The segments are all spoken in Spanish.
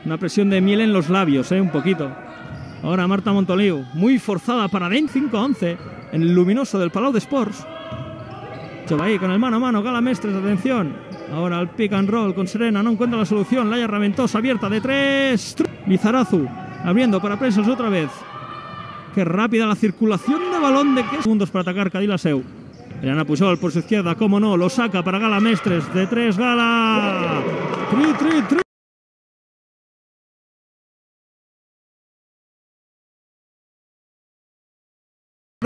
Una presión de miel en los labios, un poquito. Ahora Marta Montoliu, muy forzada para Den 5-11 en el luminoso del Palau d'Esports. Ahí con el mano a mano, Gala Mestres, atención. Ahora el pick and roll con Serena, no encuentra la solución. Laia Raventosa abierta de 3. Lizarazu abriendo para Presos otra vez. Qué rápida la circulación de balón de que segundos para atacar Cadillaceu. Eliana Pujol por su izquierda, cómo no, lo saca para Gala Mestres de 3. Gala. Tri.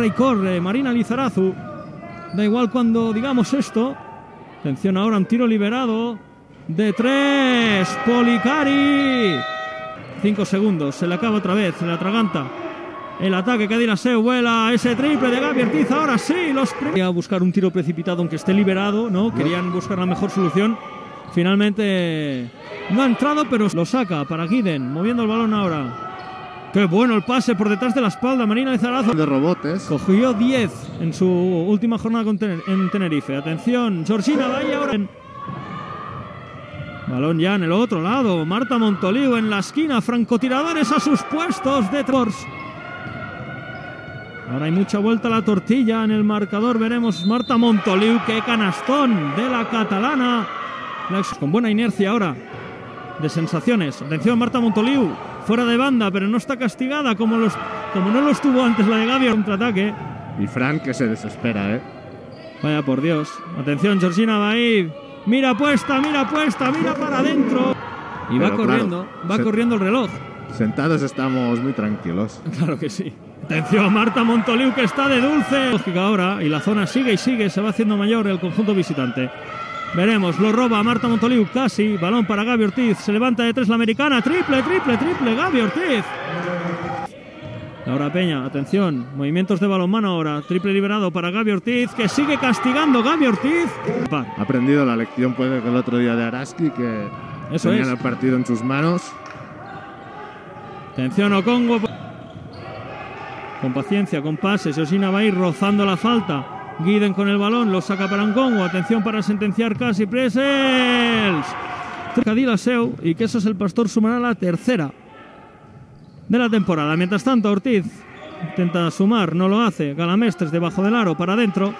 Y corre Marina Lizarazu. Da igual cuando digamos esto. Atención ahora, un tiro liberado de 3. Policari. 5 segundos, se le acaba otra vez, se le atraganta el ataque. Cadillaceu vuela ese triple de Gaby Ortiz. Ahora sí, quería buscar un tiro precipitado aunque esté liberado, ¿no? Querían buscar la mejor solución. Finalmente no ha entrado, pero lo saca para Guiden, moviendo el balón ahora. Qué bueno el pase por detrás de la espalda. Marina Lizarazu de rebotes. Cogió 10 en su última jornada en Tenerife. Atención, Georgina Bay ahora. Balón ya en el otro lado. Marta Montoliu en la esquina. Francotiradores a sus puestos de Tors. Ahora hay mucha vuelta a la tortilla en el marcador. Veremos Marta Montoliu. Qué canastón de la catalana. Con buena inercia ahora. De sensaciones. Atención, Marta Montoliu. Fuera de banda, pero no está castigada como no lo estuvo antes la de Gaby. Contraataque. Y Fran que se desespera, Vaya por Dios. Atención, Georgina Baib. Mira puesta, mira para adentro. Y pero va corriendo, claro, corriendo el reloj. Sentados estamos muy tranquilos. Claro que sí. Atención, Marta Montoliu que está de dulce. Lógica ahora, y la zona sigue y sigue, se va haciendo mayor el conjunto visitante. Veremos, lo roba Marta Montoliu, casi, balón para Gaby Ortiz, se levanta de 3 la americana, triple, Gaby Ortiz. Ahora Peña, atención, movimientos de balonmano ahora, triple liberado para Gaby Ortiz, que sigue castigando Gaby Ortiz. Ha aprendido la lección puede que el otro día de Araski, que tenían el partido en sus manos. Atención Okongo, con paciencia, con pases, Georgina va a ir rozando la falta. Guiden con el balón, lo saca para Ngongo. Atención para sentenciar casi Presels. Cadillaceu y que eso es el Pastor sumará la tercera de la temporada. Mientras tanto Ortiz intenta sumar, no lo hace. Gala Mestres debajo del aro para adentro.